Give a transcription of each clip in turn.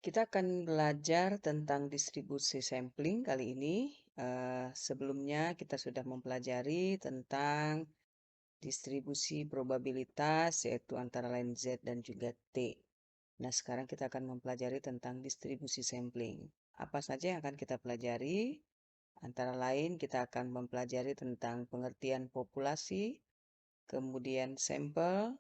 Kita akan belajar tentang distribusi sampling kali ini. Sebelumnya kita sudah mempelajari tentang distribusi probabilitas, yaitu antara lain Z dan juga T. Nah, sekarang kita akan mempelajari tentang distribusi sampling. Apa saja yang akan kita pelajari? Antara lain, kita akan mempelajari tentang pengertian populasi, kemudian sampel,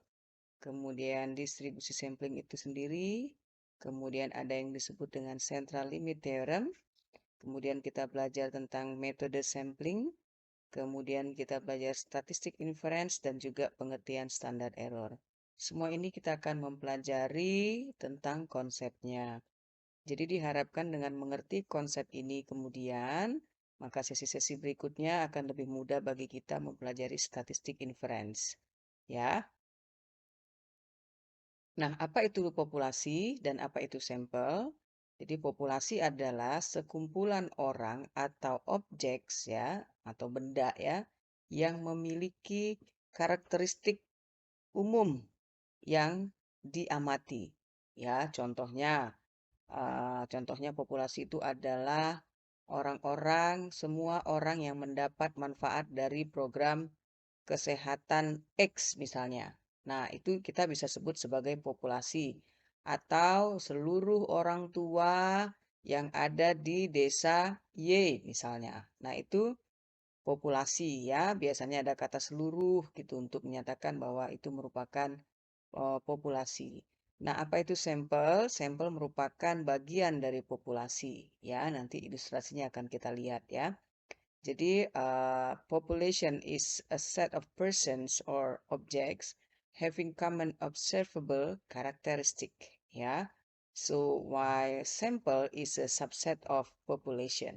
kemudian distribusi sampling itu sendiri, kemudian ada yang disebut dengan central limit theorem, kemudian kita belajar tentang metode sampling, kemudian kita belajar statistik inference dan juga pengertian standar error. Semua ini kita akan mempelajari tentang konsepnya. Jadi diharapkan dengan mengerti konsep ini kemudian, maka sesi-sesi berikutnya akan lebih mudah bagi kita mempelajari statistik inference. Ya. Nah, apa itu populasi dan apa itu sampel? Jadi populasi adalah sekumpulan orang atau objek ya atau benda ya yang memiliki karakteristik umum yang diamati. Ya, contohnya populasi itu adalah orang-orang, semua orang yang mendapat manfaat dari program kesehatan X misalnya. Nah, itu kita bisa sebut sebagai populasi atau seluruh orang tua yang ada di desa Y misalnya. Nah, itu populasi ya. Biasanya ada kata seluruh gitu untuk menyatakan bahwa itu merupakan populasi. Nah, apa itu sampel? Sampel merupakan bagian dari populasi ya. Nanti ilustrasinya akan kita lihat ya. Jadi, population is a set of persons or objects having common observable characteristic, ya. So, while sample is a subset of population.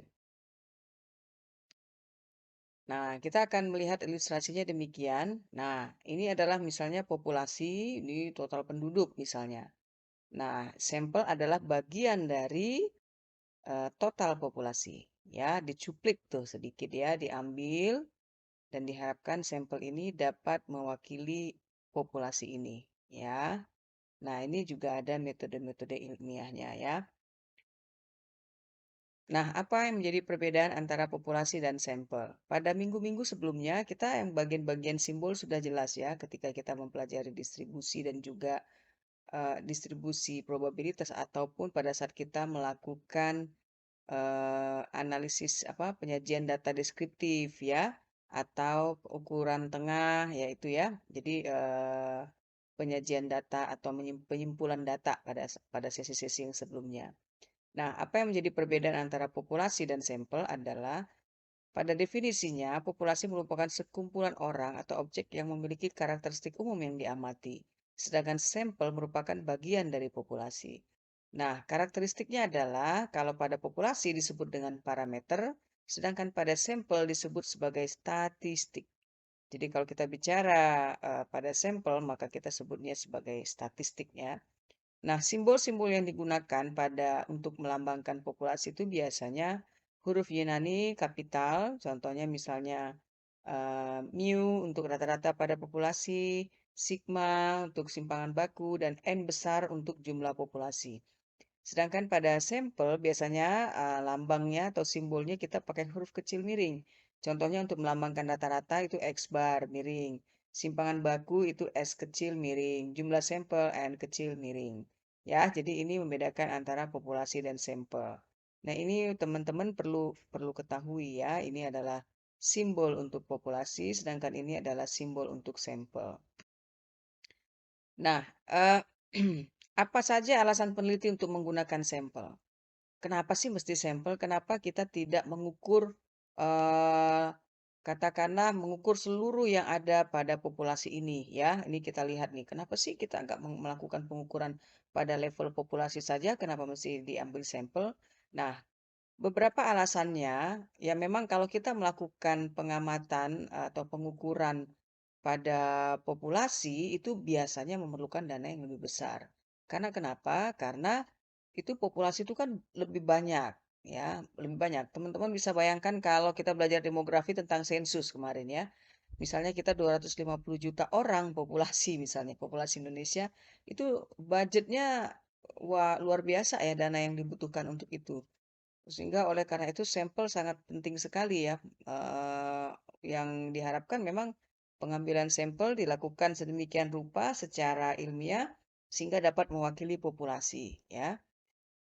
Nah, kita akan melihat ilustrasinya demikian. Nah, ini adalah misalnya populasi, ini total penduduk misalnya. Nah, sampel adalah bagian dari total populasi. Ya, dicuplik tuh sedikit ya, diambil dan diharapkan sampel ini dapat mewakili populasi ini, ya. Nah, ini juga ada metode-metode ilmiahnya, ya. Nah, apa yang menjadi perbedaan antara populasi dan sampel? Pada minggu-minggu sebelumnya, kita yang bagian-bagian simbol sudah jelas ya, ketika kita mempelajari distribusi dan juga distribusi probabilitas ataupun pada saat kita melakukan analisis penyajian data deskriptif ya atau ukuran tengah yaitu ya. Jadi penyajian data atau penyimpulan data pada sesi-sesi yang sebelumnya. Nah, apa yang menjadi perbedaan antara populasi dan sampel adalah pada definisinya populasi merupakan sekumpulan orang atau objek yang memiliki karakteristik umum yang diamati, sedangkan sampel merupakan bagian dari populasi. Nah, karakteristiknya adalah kalau pada populasi disebut dengan parameter, sedangkan pada sampel disebut sebagai statistik. Jadi kalau kita bicara pada sampel, maka kita sebutnya sebagai statistiknya. Nah, simbol-simbol yang digunakan untuk melambangkan populasi itu biasanya huruf Yunani kapital, contohnya misalnya mu untuk rata-rata pada populasi, sigma untuk simpangan baku, dan n besar untuk jumlah populasi. Sedangkan pada sampel biasanya lambangnya atau simbolnya kita pakai huruf kecil miring. Contohnya untuk melambangkan rata-rata itu X bar miring. Simpangan baku itu S kecil miring. Jumlah sampel N kecil miring. Ya, jadi ini membedakan antara populasi dan sampel. Nah, ini teman-teman perlu perlu ketahui ya. Ini adalah simbol untuk populasi, sedangkan ini adalah simbol untuk sampel. Nah, apa saja alasan peneliti untuk menggunakan sampel? Kenapa sih mesti sampel? Kenapa kita tidak mengukur, eh, katakanlah mengukur seluruh yang ada pada populasi ini ya? Ini kita lihat nih, kenapa sih kita nggak melakukan pengukuran pada level populasi saja? Kenapa mesti diambil sampel? Nah, beberapa alasannya, ya memang kalau kita melakukan pengamatan atau pengukuran pada populasi itu biasanya memerlukan dana yang lebih besar. Karena kenapa? Karena itu populasi itu kan lebih banyak, ya, lebih banyak. Teman-teman bisa bayangkan kalau kita belajar demografi tentang sensus kemarin ya. Misalnya kita 250 juta orang populasi misalnya, populasi Indonesia, itu budgetnya wah luar biasa ya dana yang dibutuhkan untuk itu. Sehingga oleh karena itu sampel sangat penting sekali ya. eh, yang diharapkan memang pengambilan sampel dilakukan sedemikian rupa secara ilmiah sehingga dapat mewakili populasi ya.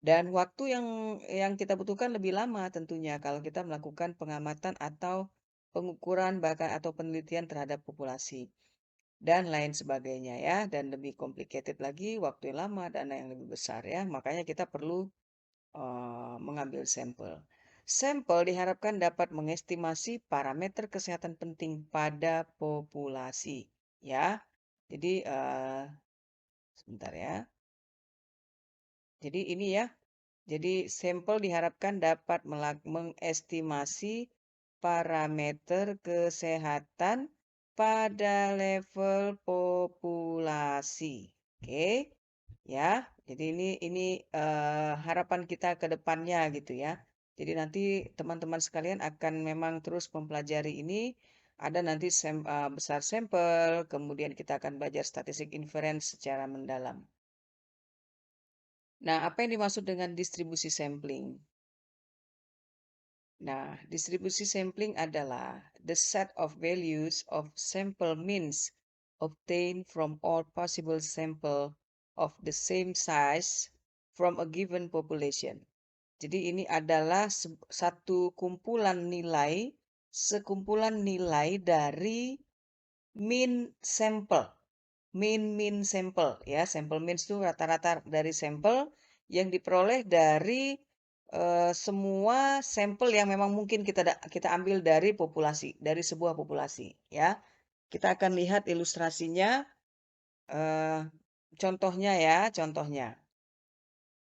Dan waktu yang kita butuhkan lebih lama tentunya kalau kita melakukan pengamatan atau pengukuran bahkan atau penelitian terhadap populasi dan lain sebagainya ya. Dan lebih complicated lagi, waktu yang lama, dana yang lebih besar ya. Makanya kita perlu mengambil sampel. Sampel diharapkan dapat mengestimasi parameter kesehatan penting pada populasi ya. Jadi sebentar ya. Jadi ini ya. Jadi sampel diharapkan dapat mengestimasi parameter kesehatan pada level populasi. Oke, ya. Jadi ini harapan kita ke depannya gitu ya. Jadi nanti teman-teman sekalian akan memang terus mempelajari ini. Ada nanti besar sampel, kemudian kita akan belajar statistik inference secara mendalam. Nah, apa yang dimaksud dengan distribusi sampling? Nah, distribusi sampling adalah the set of values of sample means obtained from all possible sample of the same size from a given population. Jadi ini adalah satu kumpulan nilai, sekumpulan nilai dari mean sampel. Mean sampel ya. Sampel means itu rata-rata dari sampel yang diperoleh dari semua sampel yang memang mungkin kita ambil dari populasi, dari sebuah populasi ya. Kita akan lihat ilustrasinya, eh, contohnya ya, contohnya.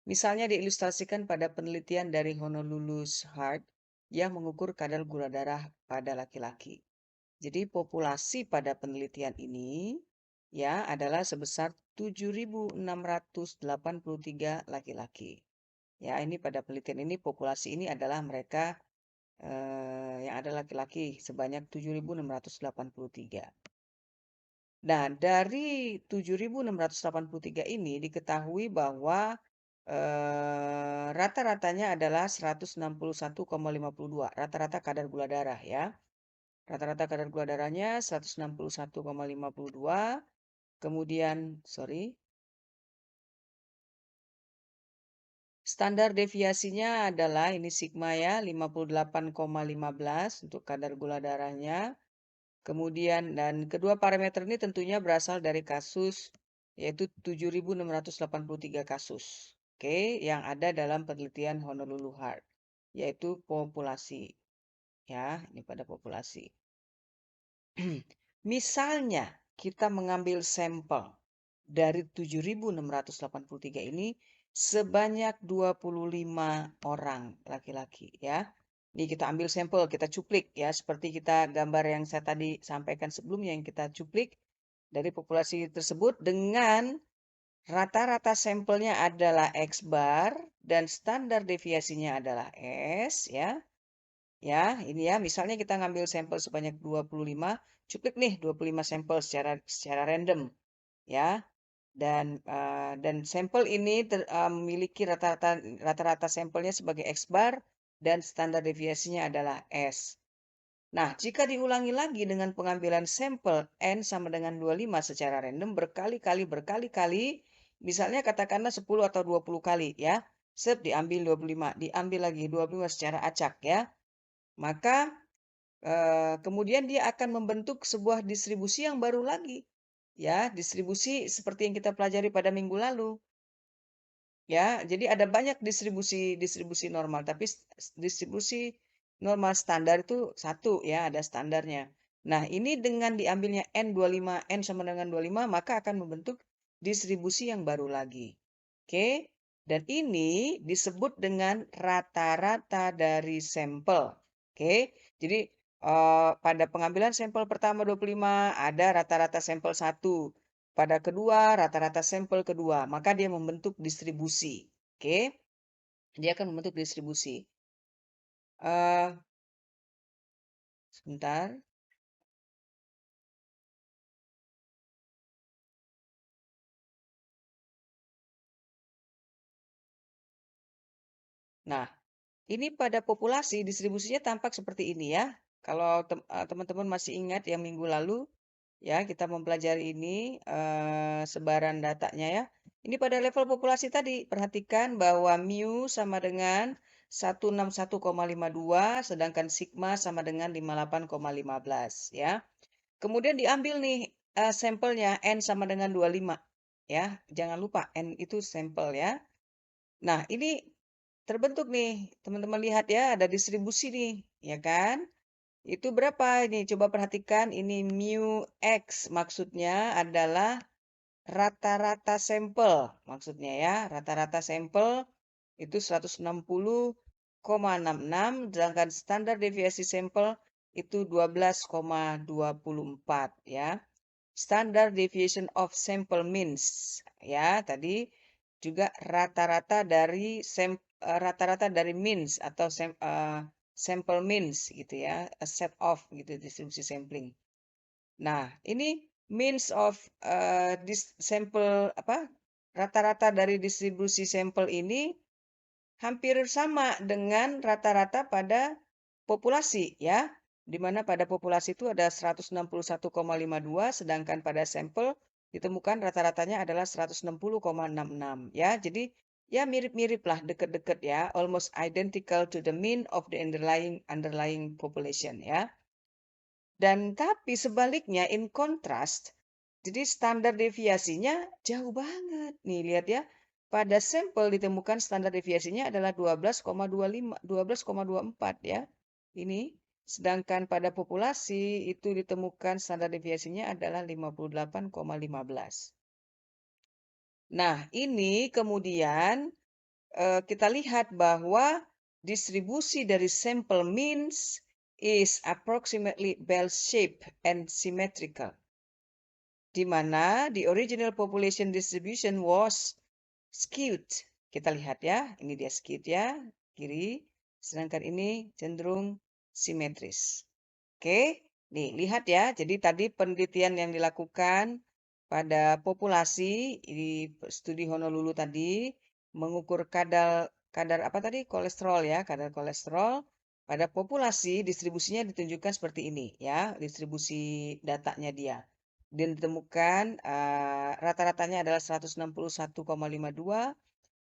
Misalnya diilustrasikan pada penelitian dari Honolulu's Heart yang mengukur kadar gula darah pada laki-laki. Jadi populasi pada penelitian ini ya adalah sebesar 7.683 laki-laki. Ya, ini pada penelitian ini populasi ini adalah mereka yang ada laki-laki sebanyak 7.683. Nah, dari 7.683 ini diketahui bahwa rata-ratanya adalah 161,52. Rata-rata kadar gula darah ya. Rata-rata kadar gula darahnya 161,52. Kemudian, sorry, standar deviasinya adalah ini sigma ya, 58,15 untuk kadar gula darahnya. Kemudian, dan kedua parameter ini tentunya berasal dari kasus, yaitu 7.683 kasus. Oke, yang ada dalam penelitian Honolulu Heart, yaitu populasi. Ya, ini pada populasi. Misalnya, kita mengambil sampel dari 7.683 ini sebanyak 25 orang laki-laki ya. Ini kita ambil sampel, kita cuplik ya, seperti kita gambar yang saya tadi sampaikan sebelumnya yang kita cuplik dari populasi tersebut dengan rata-rata sampelnya adalah X bar dan standar deviasinya adalah S ya. Ya, ini ya, misalnya kita ngambil sampel sebanyak 25, cuplik nih 25 sampel secara random ya. Dan sampel ini memiliki rata-rata sampelnya sebagai X bar dan standar deviasinya adalah S. Nah, jika diulangi lagi dengan pengambilan sampel N sama dengan 25 secara random berkali-kali, misalnya katakanlah 10 atau 20 kali ya. Diambil 25, diambil lagi 25 secara acak ya. Maka kemudian dia akan membentuk sebuah distribusi yang baru lagi. Ya, distribusi seperti yang kita pelajari pada minggu lalu. Ya, jadi ada banyak distribusi normal, tapi distribusi normal standar itu satu ya, ada standarnya. Nah, ini dengan diambilnya N25, N sama dengan 25, maka akan membentuk distribusi yang baru lagi. Oke, dan ini disebut dengan rata-rata dari sampel. Oke, jadi pada pengambilan sampel pertama 25 ada rata-rata sampel 1. Pada kedua, rata-rata sampel kedua, maka dia membentuk distribusi. Oke, dia akan membentuk distribusi. Sebentar. Nah, ini pada populasi distribusinya tampak seperti ini ya. Kalau teman-teman masih ingat yang minggu lalu ya kita mempelajari ini sebaran datanya ya. Ini pada level populasi tadi. Perhatikan bahwa mu sama dengan 161,52 sedangkan sigma sama dengan 58,15 ya. Kemudian diambil nih sampelnya N sama dengan 25 ya. Jangan lupa N itu sampel ya. Nah, ini terbentuk nih, teman-teman lihat ya, ada distribusi nih, ya kan? Itu berapa ini? Coba perhatikan, ini mu X maksudnya adalah rata-rata sampel, maksudnya ya, rata-rata sampel itu 160,66, sedangkan standar deviasi sampel itu 12,24 ya. Standard deviation of sample means ya tadi juga rata-rata dari means atau sample means gitu ya, a set of gitu distribusi sampling. Nah, ini means of this sample apa rata-rata dari distribusi sampel ini hampir sama dengan rata-rata pada populasi ya, di mana pada populasi itu ada 161,52 sedangkan pada sampel ditemukan rata-ratanya adalah 160,66 ya. Jadi ya mirip-mirip lah, deket-deket ya, almost identical to the mean of the underlying population ya. Dan tapi sebaliknya in contrast, jadi standar deviasinya jauh banget. Nih lihat ya, pada sampel ditemukan standar deviasinya adalah 12,25, 12,24 ya. Ini sedangkan pada populasi itu ditemukan standar deviasinya adalah 58,15. Nah, ini kemudian kita lihat bahwa distribusi dari sampel means is approximately bell-shaped and symmetrical, di mana the original population distribution was skewed. Kita lihat ya, ini dia skewed ya, kiri, sedangkan ini cenderung simetris. Oke, nih lihat ya, jadi tadi penelitian yang dilakukan pada populasi di studi Honolulu tadi mengukur kadar apa tadi? Kolesterol ya, kadar kolesterol pada populasi distribusinya ditunjukkan seperti ini ya, distribusi datanya dia. Dan ditemukan rata-ratanya adalah 161,52,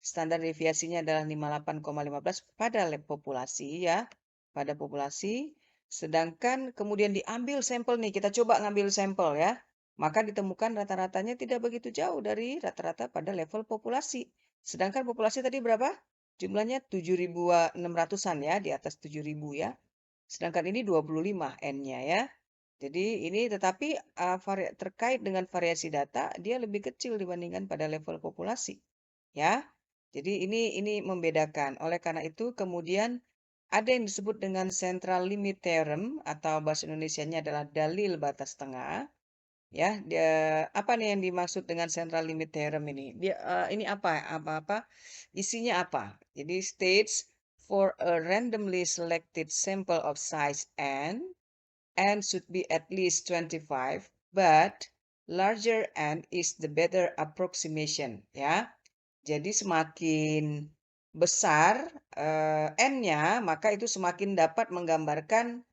standar deviasinya adalah 58,15 pada populasi ya, pada populasi. Sedangkan kemudian diambil sampel nih, kita coba ngambil sampel ya. Maka ditemukan rata-ratanya tidak begitu jauh dari rata-rata pada level populasi. Sedangkan populasi tadi berapa? Jumlahnya 7.600-an ya, di atas 7.000 ya. Sedangkan ini 25 N-nya ya. Jadi ini tetapi terkait dengan variasi data, dia lebih kecil dibandingkan pada level populasi. Ya. Jadi ini membedakan. Oleh karena itu kemudian ada yang disebut dengan central limit theorem atau bahasa Indonesianya adalah dalil batas tengah. Ya, apa nih yang dimaksud dengan central limit theorem ini? Ini apa isinya apa? Jadi states for a randomly selected sample of size n should be at least 25, but larger n is the better approximation, ya. Jadi semakin besar N-nya, maka itu semakin dapat menggambarkan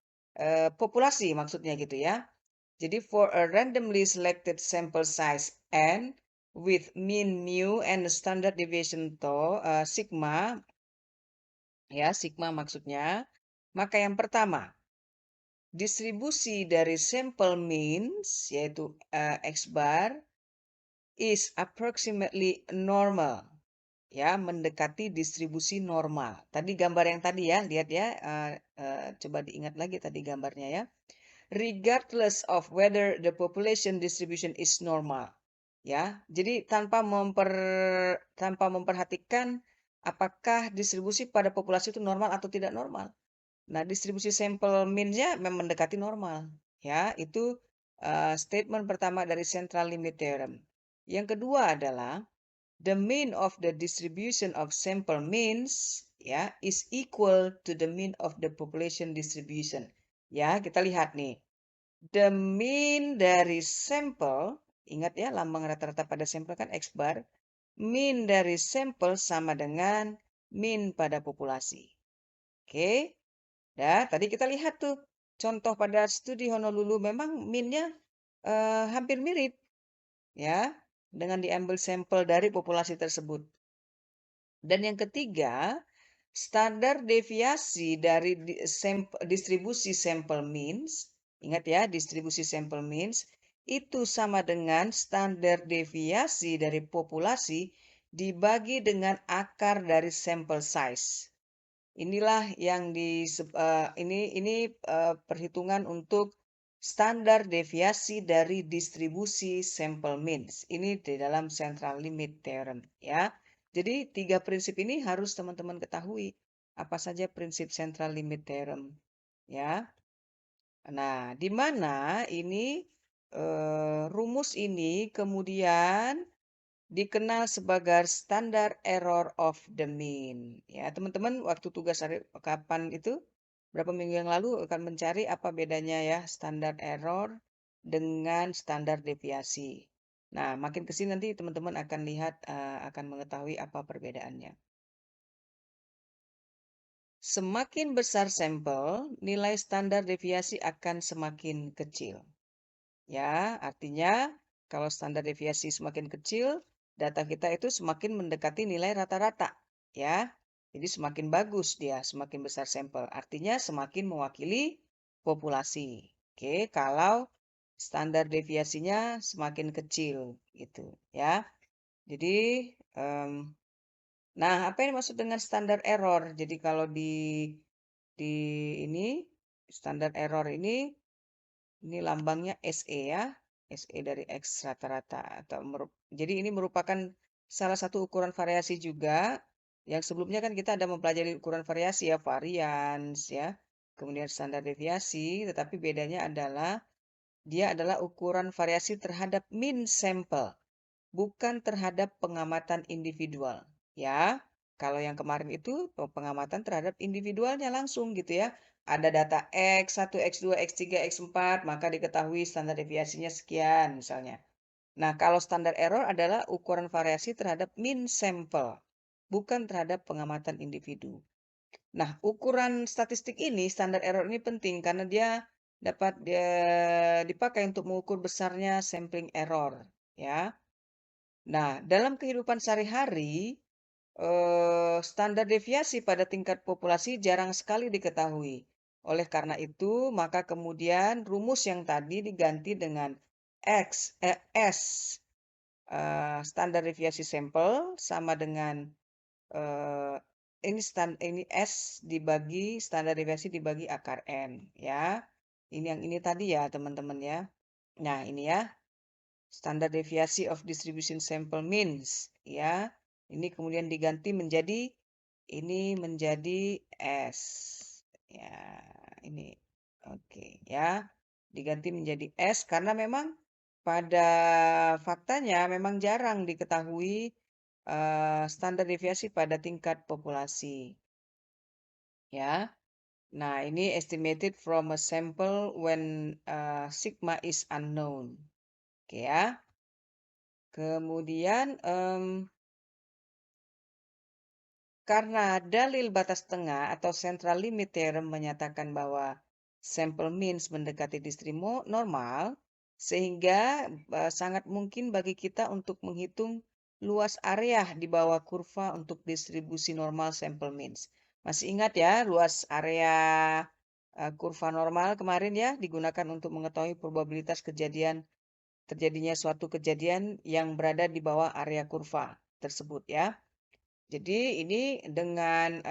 populasi maksudnya gitu ya. Jadi for a randomly selected sample size N with mean mu and standard deviation sigma, ya sigma maksudnya, maka yang pertama, distribusi dari sampel means yaitu X bar is approximately normal. Ya, mendekati distribusi normal. Tadi gambar yang tadi ya, lihat ya, coba diingat lagi tadi gambarnya ya. Regardless of whether the population distribution is normal. Ya, jadi tanpa memperhatikan apakah distribusi pada populasi itu normal atau tidak normal. Nah, distribusi sampel mean-nya memang mendekati normal. Ya, itu statement pertama dari central limit theorem. Yang kedua adalah the mean of the distribution of sample means ya is equal to the mean of the population distribution. Ya, kita lihat nih. The mean dari sampel, ingat ya lambang rata-rata pada sampel kan X bar. Mean dari sampel sama dengan mean pada populasi. Oke. Ya, tadi kita lihat tuh contoh pada studi Honolulu memang mean-nya hampir mirip ya dengan diambil sampel dari populasi tersebut. Dan yang ketiga, standar deviasi dari distribusi sampel means, ingat ya, distribusi sampel means itu sama dengan standar deviasi dari populasi dibagi dengan akar dari sampel size. Inilah yang perhitungan untuk standar deviasi dari distribusi sampel means. Ini di dalam central limit theorem ya. Jadi tiga prinsip ini harus teman-teman ketahui. Apa saja prinsip central limit theorem ya. Nah, di mana ini rumus ini kemudian dikenal sebagai standar error of the mean. Ya, teman-teman waktu tugas hari kapan itu berapa minggu yang lalu akan mencari apa bedanya ya standar error dengan standar deviasi. Nah, makin ke sini nanti teman-teman akan lihat akan mengetahui apa perbedaannya. Semakin besar sampel, nilai standar deviasi akan semakin kecil. Ya, artinya kalau standar deviasi semakin kecil, data kita itu semakin mendekati nilai rata-rata, ya. Jadi semakin bagus dia, semakin besar sampel. Artinya semakin mewakili populasi. Oke, kalau standar deviasinya semakin kecil, gitu, ya. Jadi, nah apa yang dimaksud dengan standar error? Jadi kalau di ini standar error ini lambangnya SE ya, SE dari X rata-rata atau jadi ini merupakan salah satu ukuran variasi juga. Yang sebelumnya kan kita ada mempelajari ukuran variasi ya, varians ya, kemudian standar deviasi, tetapi bedanya adalah dia adalah ukuran variasi terhadap mean sampel, bukan terhadap pengamatan individual ya. Kalau yang kemarin itu pengamatan terhadap individualnya langsung gitu ya. Ada data X1, X2, X3, X4, maka diketahui standar deviasinya sekian misalnya. Nah, kalau standar error adalah ukuran variasi terhadap mean sampel, bukan terhadap pengamatan individu. Nah, ukuran statistik ini, standar error ini penting karena dia dapat dipakai untuk mengukur besarnya sampling error, ya. Nah, dalam kehidupan sehari-hari, standar deviasi pada tingkat populasi jarang sekali diketahui. Oleh karena itu, maka kemudian rumus yang tadi diganti dengan S, standar deviasi sampel sama dengan eh, ini S dibagi standar deviasi dibagi akar N ya. Ini yang ini tadi ya, teman-teman ya. Nah, ini ya. Standard deviasi of distribution sample means ya. Ini kemudian diganti menjadi ini menjadi S. Ya, ini oke ya. Diganti menjadi S karena memang pada faktanya memang jarang diketahui standar deviasi pada tingkat populasi ya. Nah, ini estimated from a sample when sigma is unknown. Oke ya. Kemudian, karena dalil batas tengah atau central limit theorem menyatakan bahwa sampel means mendekati normal, sehingga sangat mungkin bagi kita untuk menghitung luas area di bawah kurva untuk distribusi normal sampel means. Masih ingat ya, luas area kurva normal kemarin ya, digunakan untuk mengetahui probabilitas terjadinya suatu kejadian yang berada di bawah area kurva tersebut ya. Jadi ini dengan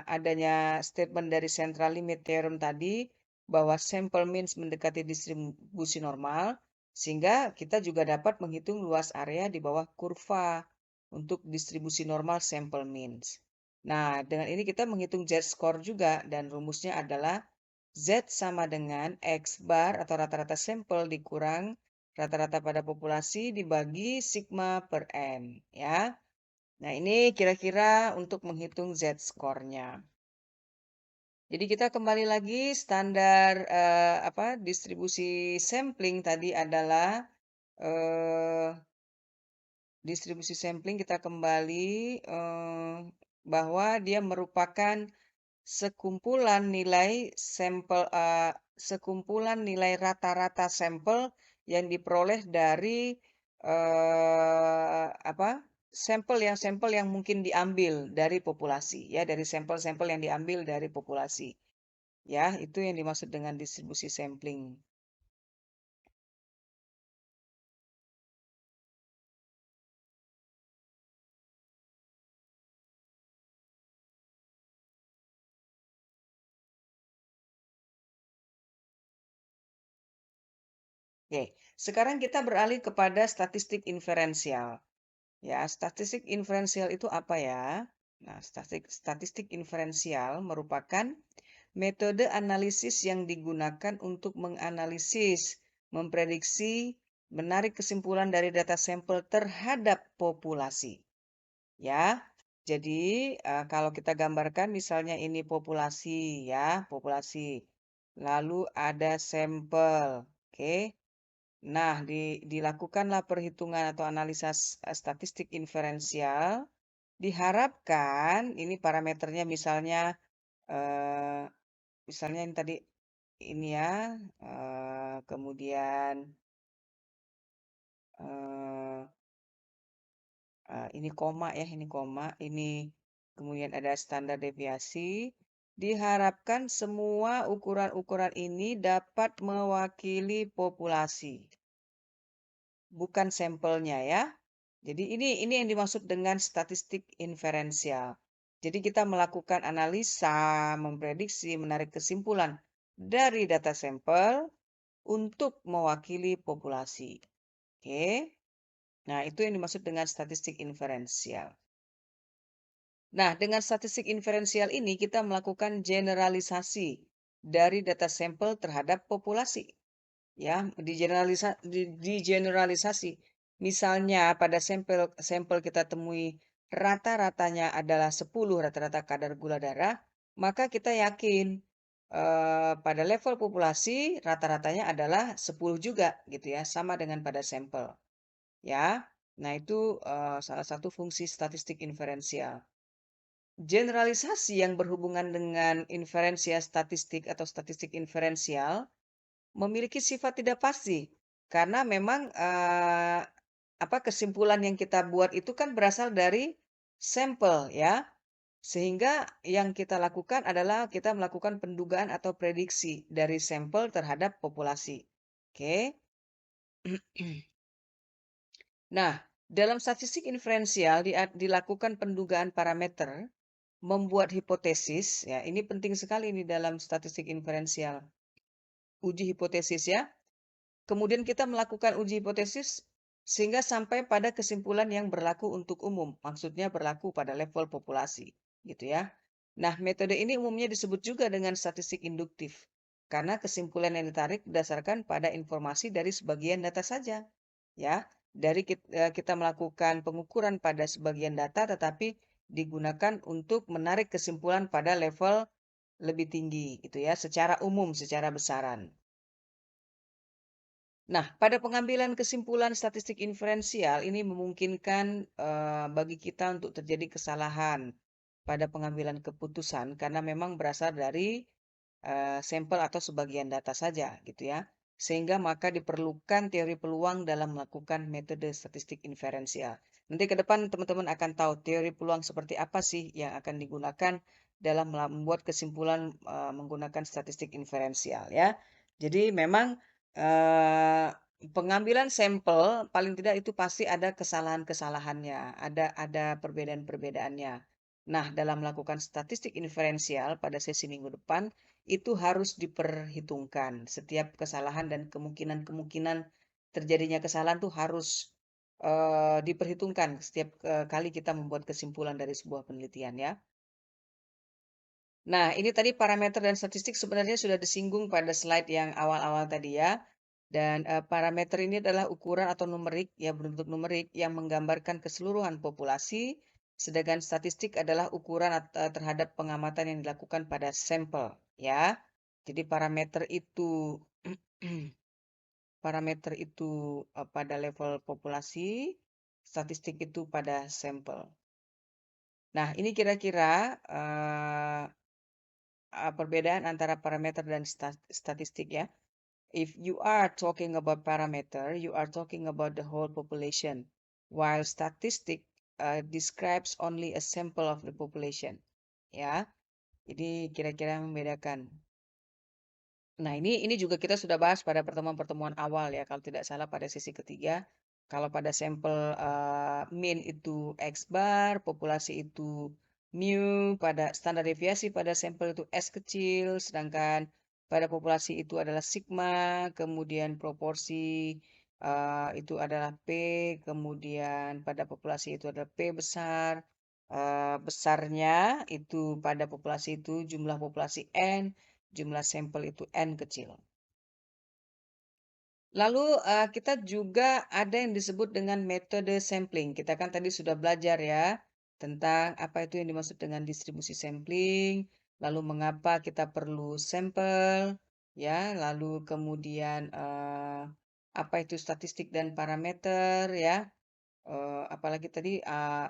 adanya statement dari central limit theorem tadi bahwa sample means mendekati distribusi normal, sehingga kita juga dapat menghitung luas area di bawah kurva untuk distribusi normal sample means. Nah, dengan ini kita menghitung Z-score juga dan rumusnya adalah Z sama dengan X bar atau rata-rata sampel dikurang rata-rata pada populasi dibagi sigma per N ya. Nah, ini kira-kira untuk menghitung Z-score-nya. Jadi kita kembali lagi standar distribusi sampling tadi adalah distribusi sampling kita kembali bahwa dia merupakan sekumpulan nilai sampel sekumpulan nilai rata-rata sampel yang diperoleh dari apa? Sampel yang mungkin diambil dari populasi ya, dari sampel-sampel yang diambil dari populasi. Ya, itu yang dimaksud dengan distribusi sampling. Oke, sekarang kita beralih kepada statistik inferensial. Ya, statistik inferensial itu apa ya? Nah, statistik inferensial merupakan metode analisis yang digunakan untuk menganalisis, memprediksi, menarik kesimpulan dari data sampel terhadap populasi. Ya, jadi kalau kita gambarkan misalnya ini populasi ya, populasi. Lalu ada sampel. Oke. Nah, dilakukanlah perhitungan atau analisa statistik inferensial. Diharapkan ini parameternya misalnya eh, misalnya yang tadi ini ya, kemudian eh, ini koma ya, ini koma, ini kemudian ada standar deviasi. Diharapkan semua ukuran-ukuran ini dapat mewakili populasi, bukan sampelnya ya. Jadi ini yang dimaksud dengan statistik inferensial. Jadi kita melakukan analisa, memprediksi, menarik kesimpulan dari data sampel untuk mewakili populasi. Oke. Nah, itu yang dimaksud dengan statistik inferensial. Nah, dengan statistik inferensial ini kita melakukan generalisasi dari data sampel terhadap populasi. Ya, digeneralisasi. Misalnya pada sampel sampel kita temui rata-ratanya adalah 10 rata-rata kadar gula darah, maka kita yakin pada level populasi rata-ratanya adalah 10 juga gitu ya, sama dengan pada sampel. Ya. Nah, itu salah satu fungsi statistik inferensial. Generalisasi yang berhubungan dengan inferensia statistik atau statistik inferensial memiliki sifat tidak pasti karena memang apa kesimpulan yang kita buat itu kan berasal dari sampel ya. Sehingga yang kita lakukan adalah kita melakukan pendugaan atau prediksi dari sampel terhadap populasi. Oke. Nah, dalam statistik inferensial dilakukan pendugaan parameter, membuat hipotesis, ya ini penting sekali ini dalam statistik inferensial. Uji hipotesis ya. Kemudian kita melakukan uji hipotesis sehingga sampai pada kesimpulan yang berlaku untuk umum. Maksudnya berlaku pada level populasi, gitu ya. Nah, metode ini umumnya disebut juga dengan statistik induktif karena kesimpulan yang ditarik berdasarkan pada informasi dari sebagian data saja. Ya, dari kita melakukan pengukuran pada sebagian data tetapi digunakan untuk menarik kesimpulan pada level lebih tinggi gitu ya, secara umum, secara besaran. Nah, pada pengambilan kesimpulan statistik inferensial ini memungkinkan bagi kita untuk terjadi kesalahan pada pengambilan keputusan karena memang berasal dari sampel atau sebagian data saja gitu ya. Sehingga maka diperlukan teori peluang dalam melakukan metode statistik inferensial. Nanti ke depan teman-teman akan tahu teori peluang seperti apa sih yang akan digunakan dalam membuat kesimpulan menggunakan statistik inferensial ya. Jadi memang pengambilan sampel paling tidak itu pasti ada kesalahan-kesalahannya, ada perbedaan-perbedaannya. Nah, dalam melakukan statistik inferensial pada sesi minggu depan itu harus diperhitungkan. Setiap kesalahan dan kemungkinan-kemungkinan terjadinya kesalahan tuh harus diperhitungkan setiap kali kita membuat kesimpulan dari sebuah penelitian ya. Nah, ini tadi parameter dan statistik sebenarnya sudah disinggung pada slide yang awal-awal tadi ya. Dan parameter ini adalah ukuran atau numerik, ya berbentuk numerik yang menggambarkan keseluruhan populasi, sedangkan statistik adalah ukuran terhadap pengamatan yang dilakukan pada sampel, ya. Jadi parameter itu pada level populasi, statistik itu pada sampel. Nah, ini kira-kira perbedaan antara parameter dan statistik ya. If you are talking about parameter, you are talking about the whole population, while statistic describes only a sample of the population. Ya, ini kira-kira membedakan. Nah, ini juga kita sudah bahas pada pertemuan-pertemuan awal ya, kalau tidak salah pada sesi ketiga. Kalau pada sampel mean itu X bar, populasi itu mu, pada standar deviasi pada sampel itu S kecil, sedangkan pada populasi itu adalah sigma, kemudian proporsi itu adalah P, kemudian pada populasi itu adalah P besar, besarnya itu pada populasi itu jumlah populasi N, jumlah sampel itu N kecil. Lalu kita juga ada yang disebut dengan metode sampling. Kita kan tadi sudah belajar ya tentang apa itu yang dimaksud dengan distribusi sampling, lalu mengapa kita perlu sampel, ya, lalu kemudian apa itu statistik dan parameter, ya, apalagi tadi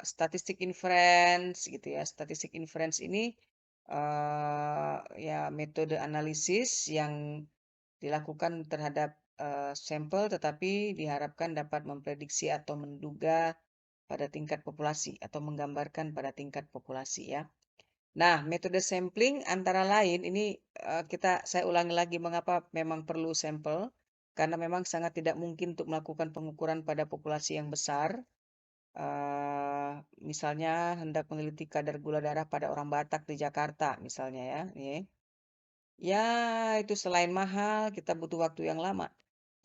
statistik inference gitu ya. Statistik inference ini ya metode analisis yang dilakukan terhadap sampel, tetapi diharapkan dapat memprediksi atau menduga pada tingkat populasi atau menggambarkan pada tingkat populasi ya. Nah, metode sampling antara lain ini saya ulangi lagi mengapa memang perlu sampel, karena memang sangat tidak mungkin untuk melakukan pengukuran pada populasi yang besar. Misalnya hendak meneliti kadar gula darah pada orang Batak di Jakarta misalnya ya, ya, itu selain mahal, kita butuh waktu yang lama.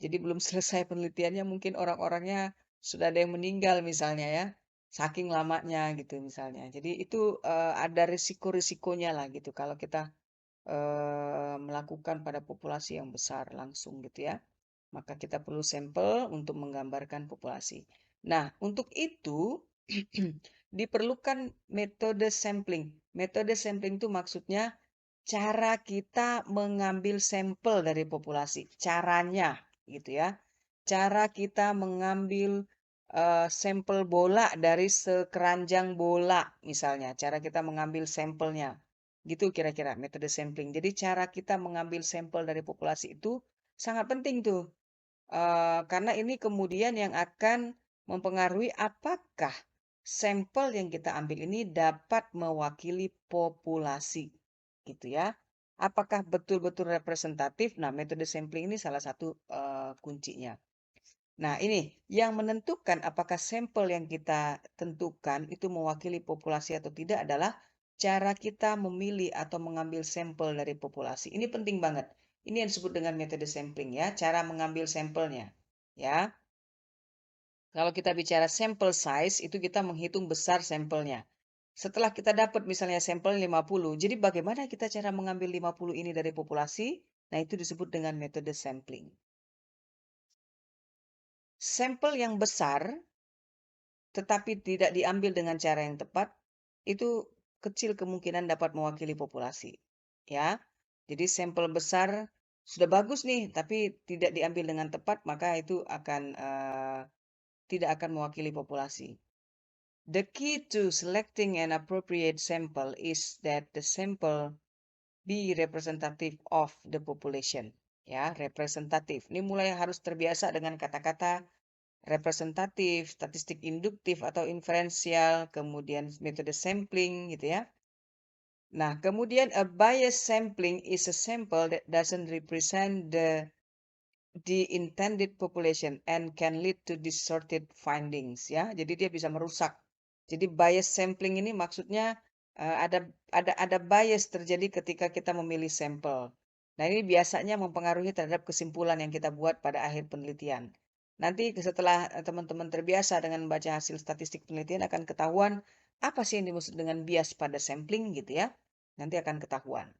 Jadi belum selesai penelitiannya mungkin orang-orangnya sudah ada yang meninggal misalnya ya, saking lamanya gitu misalnya. Jadi itu ada risiko-risikonya lah gitu kalau kita melakukan pada populasi yang besar langsung gitu ya. Maka kita perlu sampel untuk menggambarkan populasi. Nah, untuk itu diperlukan metode sampling. Metode sampling itu maksudnya cara kita mengambil sampel dari populasi, caranya gitu ya. Cara kita mengambil sampel bola dari sekeranjang bola misalnya, cara kita mengambil sampelnya. Gitu kira-kira metode sampling. Jadi cara kita mengambil sampel dari populasi itu sangat penting tuh. Karena ini kemudian yang akan mempengaruhi apakah sampel yang kita ambil ini dapat mewakili populasi, gitu ya. Apakah betul-betul representatif? Nah, metode sampling ini salah satu kuncinya. Nah, ini yang menentukan apakah sampel yang kita tentukan itu mewakili populasi atau tidak adalah cara kita memilih atau mengambil sampel dari populasi. Ini penting banget. Ini yang disebut dengan metode sampling ya, cara mengambil sampelnya. Ya, kalau kita bicara sample size itu kita menghitung besar sampelnya. Setelah kita dapat misalnya sampel 50, jadi bagaimana kita cara mengambil 50 ini dari populasi? Nah, itu disebut dengan metode sampling. Sampel yang besar tetapi tidak diambil dengan cara yang tepat, itu kecil kemungkinan dapat mewakili populasi. Ya, jadi sampel besar sudah bagus nih, tapi tidak diambil dengan tepat, maka itu akan tidak akan mewakili populasi. The key to selecting an appropriate sample is that the sample be representative of the population. Ya, representatif. Ini mulai harus terbiasa dengan kata-kata representatif, statistik induktif atau inferensial, kemudian metode sampling gitu ya. Nah, kemudian a bias sampling is a sample that doesn't represent the intended population and can lead to distorted findings ya. Jadi dia bisa merusak. Jadi bias sampling ini maksudnya ada bias terjadi ketika kita memilih sampel. Nah, ini biasanya mempengaruhi terhadap kesimpulan yang kita buat pada akhir penelitian. Nanti setelah teman-teman terbiasa dengan membaca hasil statistik penelitian akan ketahuan apa sih yang dimaksud dengan bias pada sampling gitu ya. Nanti akan ketahuan.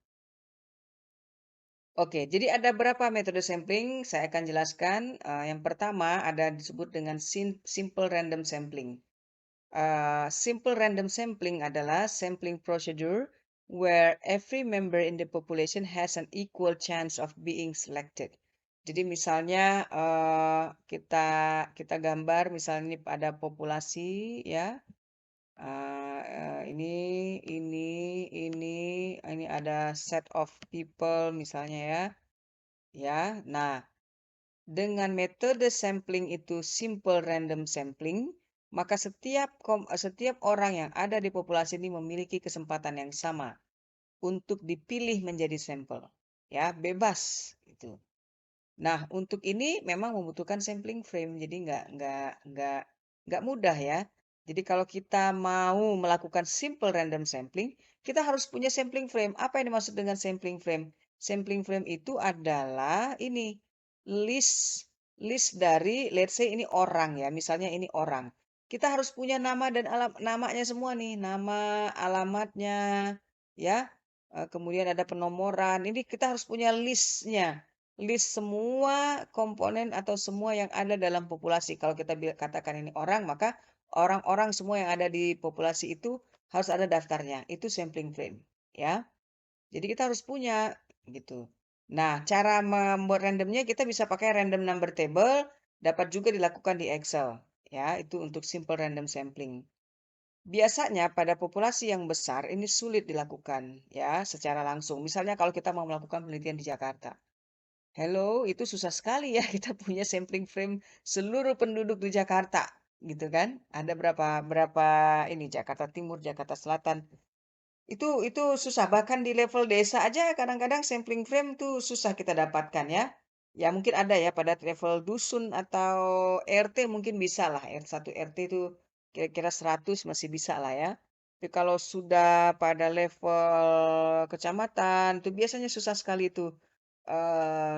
Oke, jadi ada berapa metode sampling? Saya akan jelaskan. Yang pertama ada disebut dengan simple random sampling. Simple random sampling adalah sampling procedure where every member in the population has an equal chance of being selected. Jadi misalnya kita gambar misalnya ini ada populasi ya, Ini ada set of people misalnya ya. Ya, nah dengan metode sampling itu simple random sampling, maka setiap orang yang ada di populasi ini memiliki kesempatan yang sama untuk dipilih menjadi sampel. Ya, bebas itu. Nah, untuk ini memang membutuhkan sampling frame, jadi nggak mudah ya. Jadi kalau kita mau melakukan simple random sampling, kita harus punya sampling frame. Apa yang dimaksud dengan sampling frame? Sampling frame itu adalah ini list list dari let's say ini orang ya, misalnya ini orang. Kita harus punya nama dan namanya semua nih, nama, alamatnya, ya. Kemudian ada penomoran. Ini kita harus punya listnya, list semua komponen atau semua yang ada dalam populasi. Kalau kita katakan ini orang, maka orang-orang semua yang ada di populasi itu harus ada daftarnya. Itu sampling frame, ya. Jadi kita harus punya gitu. Nah, cara membuat randomnya kita bisa pakai random number table, dapat juga dilakukan di Excel, ya. Itu untuk simple random sampling. Biasanya pada populasi yang besar ini sulit dilakukan ya secara langsung. Misalnya kalau kita mau melakukan penelitian di Jakarta. Hello, itu susah sekali ya kita punya sampling frame seluruh penduduk di Jakarta, gitu kan? Ada berapa berapa ini Jakarta Timur, Jakarta Selatan. Itu susah bahkan di level desa aja kadang-kadang sampling frame tuh susah kita dapatkan ya. Ya mungkin ada ya pada level dusun atau RT mungkin bisa lah. R1 RT itu kira-kira 100 masih bisa lah ya. Tapi kalau sudah pada level kecamatan tuh biasanya susah sekali tuh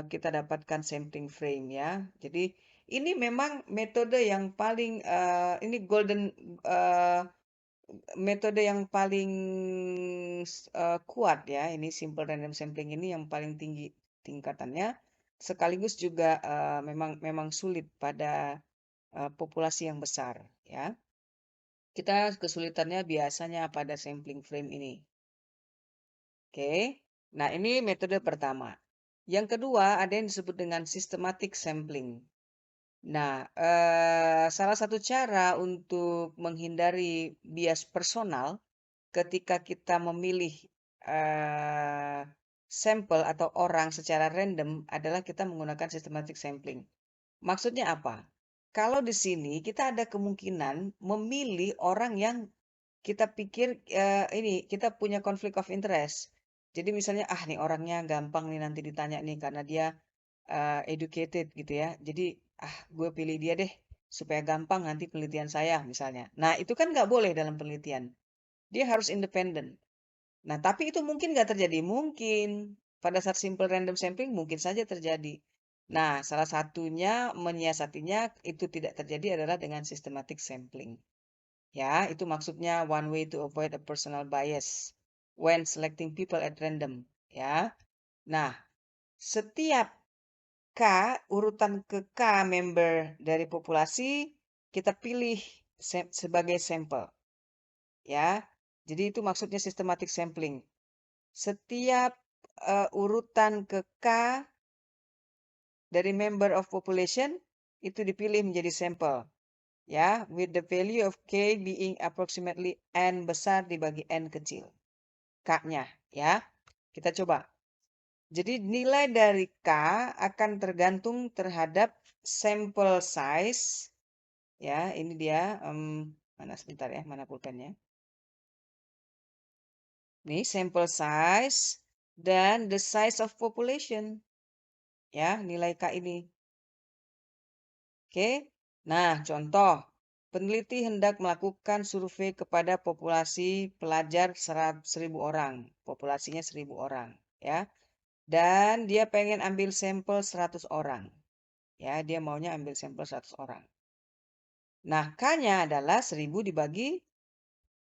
kita dapatkan sampling frame ya. Jadi ini memang metode yang paling ini golden eh, metode yang paling kuat ya, ini simple random sampling ini yang paling tinggi tingkatannya, sekaligus juga memang memang sulit pada populasi yang besar ya. Kita kesulitannya biasanya pada sampling frame ini. Oke. Nah, ini metode pertama. Yang kedua ada yang disebut dengan systematic sampling. Nah, salah satu cara untuk menghindari bias personal ketika kita memilih sampel atau orang secara random adalah kita menggunakan systematic sampling. Maksudnya apa? Kalau di sini kita ada kemungkinan memilih orang yang kita pikir ini kita punya conflict of interest. Jadi misalnya nih orangnya gampang nih nanti ditanya nih karena dia educated gitu ya. Jadi gue pilih dia deh supaya gampang nanti penelitian saya misalnya. Nah itu kan nggak boleh dalam penelitian. Dia harus independen. Nah, tapi itu mungkin nggak terjadi. Mungkin pada saat simple random sampling mungkin saja terjadi. Nah, salah satunya menyiasatinya itu tidak terjadi adalah dengan systematic sampling. Ya, itu maksudnya one way to avoid a personal bias when selecting people at random. Ya, nah setiap K urutan ke K member dari populasi kita pilih sebagai sampel. Ya, jadi itu maksudnya systematic sampling. Setiap urutan ke K dari member of population itu dipilih menjadi sampel. Ya, with the value of K being approximately N besar dibagi N kecil. K-nya, ya. Kita coba. Jadi nilai dari K akan tergantung terhadap sampel size. Ya, ini dia. Mana sebentar ya, mana pulpennya. Nih, sampel size dan the size of population. Ya, nilai K ini. Oke. Nah, contoh. Peneliti hendak melakukan survei kepada populasi pelajar 1.000 orang. Populasinya 1.000 orang. Ya. Dan dia pengen ambil sampel 100 orang. Ya, dia maunya ambil sampel 100 orang. Nah, K-nya adalah 1.000 dibagi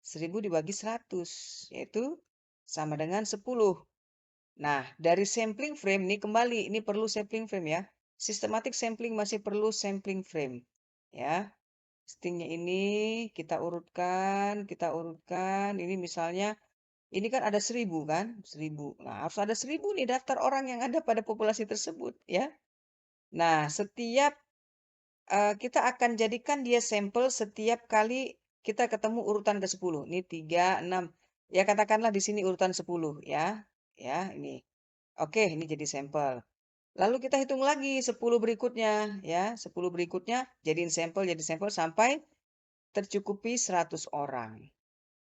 100. Yaitu sama dengan 10. Nah, dari sampling frame ini kembali, ini perlu sampling frame ya. Systematic sampling masih perlu sampling frame. Ya, listingnya ini kita urutkan. Ini misalnya, ini kan ada 1.000 kan, 1.000. Nah, harus ada 1.000 nih daftar orang yang ada pada populasi tersebut ya. Nah, kita akan jadikan dia sampel setiap kali kita ketemu urutan ke-10. Ini 3, 6. Ya katakanlah di sini urutan 10 ya. Ya, ini. Oke, ini jadi sampel. Lalu kita hitung lagi 10 berikutnya ya. 10 berikutnya jadiin sampel jadi sampel sampai tercukupi 100 orang.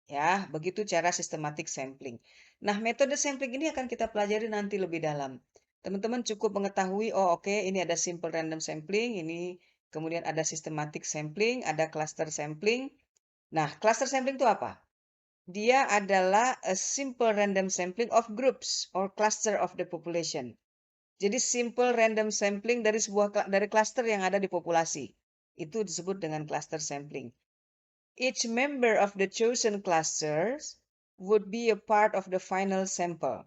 Ya, begitu cara sistematik sampling. Nah, metode sampling ini akan kita pelajari nanti lebih dalam. Teman-teman cukup mengetahui, oh oke, ini ada simple random sampling, ini kemudian ada systematic sampling, ada cluster sampling. Nah, cluster sampling itu apa? Dia adalah a simple random sampling of groups or cluster of the population. Jadi simple random sampling dari cluster yang ada di populasi. Itu disebut dengan cluster sampling. Each member of the chosen clusters would be a part of the final sample.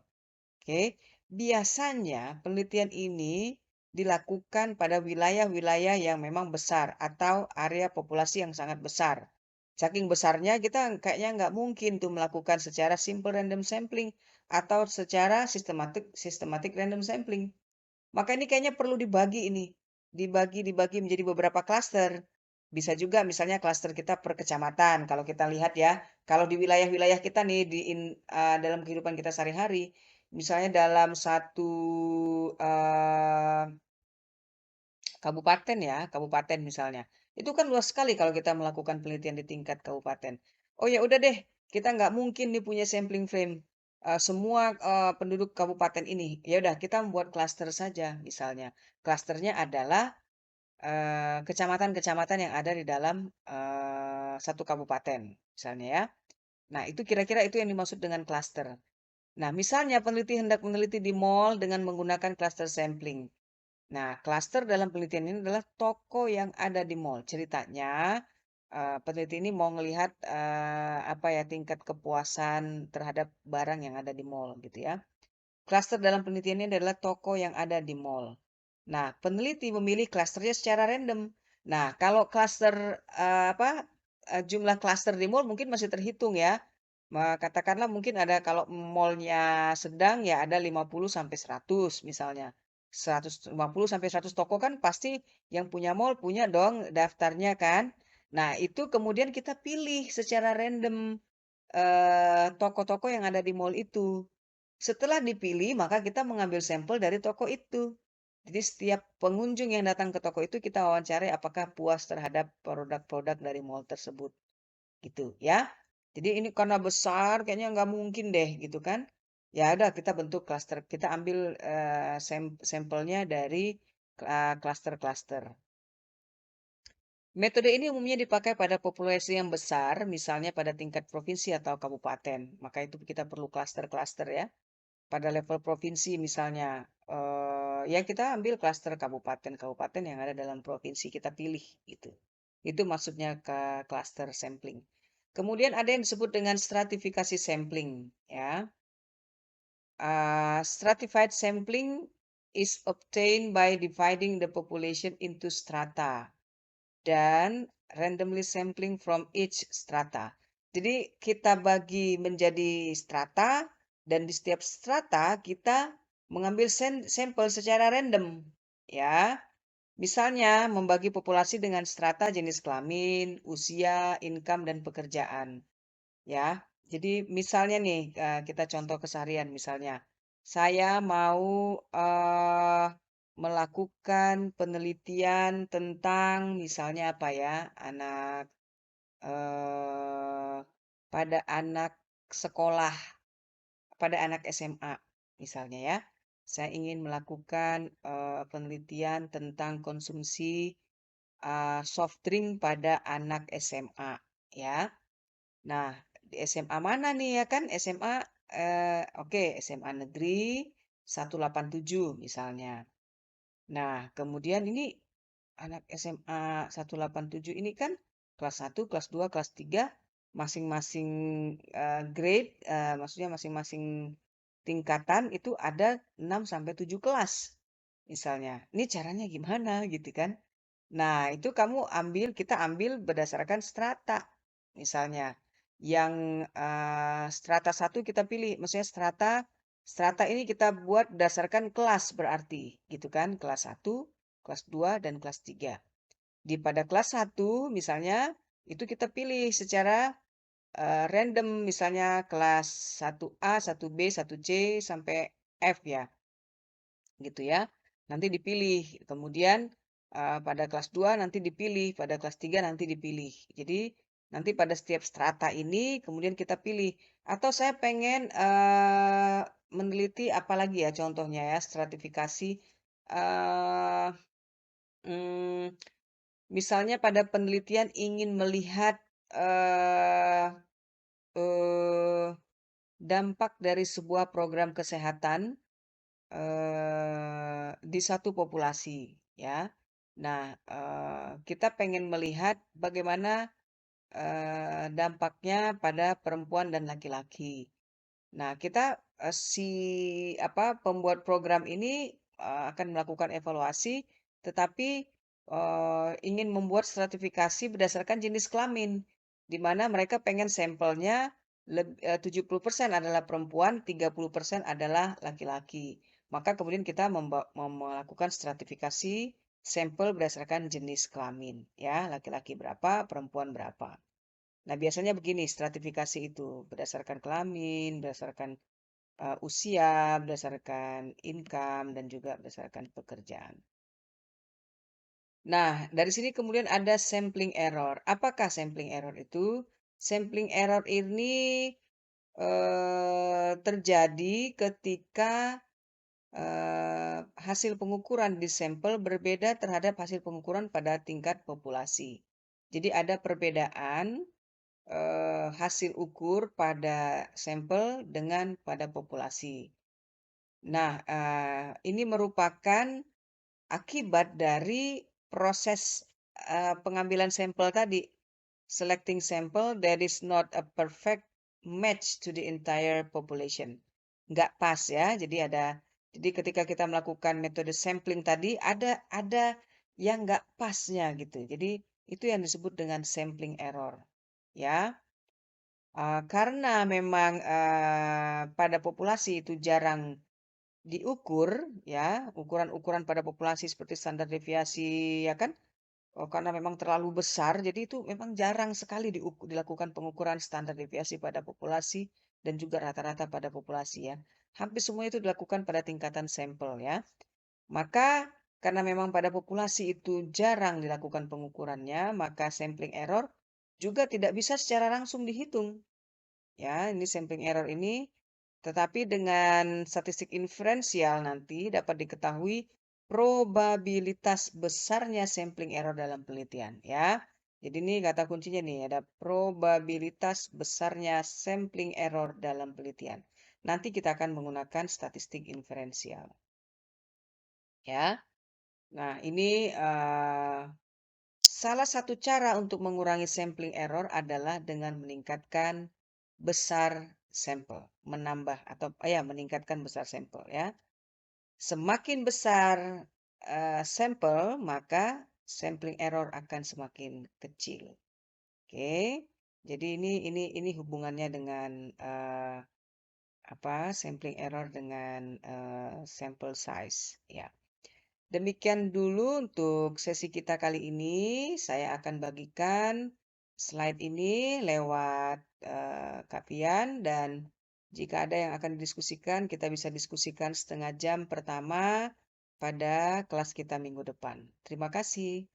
Oke, biasanya penelitian ini dilakukan pada wilayah-wilayah yang memang besar atau area populasi yang sangat besar. Saking besarnya kita kayaknya nggak mungkin tuh melakukan secara simple random sampling atau secara sistematik random sampling. Maka ini kayaknya perlu dibagi ini. Dibagi menjadi beberapa klaster. Bisa juga misalnya klaster kita per kecamatan. Kalau kita lihat ya, kalau di wilayah-wilayah kita nih dalam kehidupan kita sehari-hari, misalnya dalam satu eh, kabupaten ya, kabupaten misalnya. Itu kan luas sekali kalau kita melakukan penelitian di tingkat kabupaten. Oh ya udah deh, kita nggak mungkin nih punya sampling frame semua penduduk kabupaten ini. Ya udah, kita membuat klaster saja misalnya. Klasternya adalah kecamatan-kecamatan yang ada di dalam satu kabupaten misalnya ya. Nah, itu kira-kira itu yang dimaksud dengan klaster. Nah, misalnya peneliti hendak meneliti di mall dengan menggunakan cluster sampling. Nah, klaster dalam penelitian ini adalah toko yang ada di mall. Ceritanya, peneliti ini mau melihat apa ya tingkat kepuasan terhadap barang yang ada di mall gitu ya. Klaster dalam penelitian ini adalah toko yang ada di mall. Nah, peneliti memilih klasternya secara random. Nah, kalau klaster jumlah klaster di mall mungkin masih terhitung ya. Katakanlah mungkin ada kalau mallnya sedang ya ada 50 sampai 100 misalnya. 150 sampai 100 toko kan pasti yang punya mall punya dong daftarnya kan. Nah, itu kemudian kita pilih secara random toko-toko yang ada di mall itu. Setelah dipilih, maka kita mengambil sampel dari toko itu. Jadi setiap pengunjung yang datang ke toko itu kita wawancarai apakah puas terhadap produk-produk dari mall tersebut. Gitu ya. Jadi ini karena besar kayaknya nggak mungkin deh gitu kan. Ya udah kita bentuk klaster. Kita ambil sampelnya dari klaster-klaster. Metode ini umumnya dipakai pada populasi yang besar, misalnya pada tingkat provinsi atau kabupaten. Maka itu kita perlu klaster-klaster ya. Pada level provinsi misalnya, ya kita ambil klaster kabupaten-kabupaten yang ada dalam provinsi kita pilih gitu. Itu maksudnya ke cluster sampling. Kemudian ada yang disebut dengan stratifikasi sampling ya. Stratified sampling is obtained by dividing the population into strata dan randomly sampling from each strata. Jadi kita bagi menjadi strata dan di setiap strata kita mengambil sampel secara random ya. Misalnya membagi populasi dengan strata jenis kelamin, usia, income dan pekerjaan ya. Jadi misalnya nih kita contoh keseharian misalnya saya mau melakukan penelitian tentang misalnya apa ya anak eh, pada anak sekolah pada anak SMA misalnya ya. Saya ingin melakukan penelitian tentang konsumsi soft drink pada anak SMA ya. Nah, di SMA mana nih ya kan? SMA oke, SMA Negeri 187 misalnya. Nah, kemudian ini anak SMA 187 ini kan kelas 1, kelas 2, kelas 3 masing-masing grade maksudnya masing-masing tingkatan itu ada 6 sampai 7 kelas misalnya. Ini caranya gimana gitu kan? Nah, itu kita ambil berdasarkan strata. Misalnya, yang strata satu kita pilih, maksudnya strata strata ini kita buat berdasarkan kelas berarti, gitu kan? Kelas 1, kelas 2 dan kelas 3. Pada kelas 1 misalnya itu kita pilih secara random, misalnya kelas 1A, 1B, 1C, sampai F ya, gitu ya. Nanti dipilih, kemudian pada kelas 2 nanti dipilih, pada kelas 3 nanti dipilih. Jadi nanti pada setiap strata ini kemudian kita pilih. Atau saya pengen meneliti apa lagi ya contohnya ya, stratifikasi. eh mm, Misalnya pada penelitian ingin melihat eh eh, dampak dari sebuah program kesehatan di satu populasi, ya. Nah, kita pengen melihat bagaimana dampaknya pada perempuan dan laki-laki. Nah, kita pembuat program ini akan melakukan evaluasi, tetapi ingin membuat stratifikasi berdasarkan jenis kelamin, di mana mereka pengen sampelnya 70% adalah perempuan, 30% adalah laki-laki. Maka kemudian kita melakukan stratifikasi sampel berdasarkan jenis kelamin, ya, laki-laki berapa, perempuan berapa. Nah, biasanya begini stratifikasi itu berdasarkan kelamin, berdasarkan usia, berdasarkan income, dan juga berdasarkan pekerjaan. Nah, dari sini kemudian ada sampling error. Apakah sampling error itu? Sampling error ini terjadi ketika hasil pengukuran di sampel berbeda terhadap hasil pengukuran pada tingkat populasi. Jadi ada perbedaan hasil ukur pada sampel dengan pada populasi. Nah, ini merupakan akibat dari proses pengambilan sampel tadi. Selecting sample that is not a perfect match to the entire population. Nggak pas ya. Jadi ketika kita melakukan metode sampling tadi ada yang nggak pasnya gitu. Jadi itu yang disebut dengan sampling error. Ya, karena memang pada populasi itu jarang diukur ya, ukuran-ukuran pada populasi seperti standar deviasi ya kan. Oh, karena memang terlalu besar, jadi itu memang jarang sekali dilakukan pengukuran standar deviasi pada populasi dan juga rata-rata pada populasi ya. Hampir semua itu dilakukan pada tingkatan sampel ya. Maka karena memang pada populasi itu jarang dilakukan pengukurannya, maka sampling error juga tidak bisa secara langsung dihitung. Ya, ini sampling error ini, tetapi dengan statistik inferensial nanti dapat diketahui probabilitas besarnya sampling error dalam penelitian, ya. Jadi ini kata kuncinya nih, ada probabilitas besarnya sampling error dalam penelitian. Nanti kita akan menggunakan statistik inferensial, ya. Nah, ini salah satu cara untuk mengurangi sampling error adalah dengan meningkatkan besar sampel, meningkatkan besar sampel ya. Semakin besar sampel, maka sampling error akan semakin kecil. Oke. Jadi ini hubungannya dengan sampling error dengan sample size ya. Demikian dulu untuk sesi kita kali ini. Saya akan bagikan slide ini lewat Kak Pian, dan jika ada yang akan didiskusikan, kita bisa diskusikan setengah jam pertama pada kelas kita minggu depan. Terima kasih.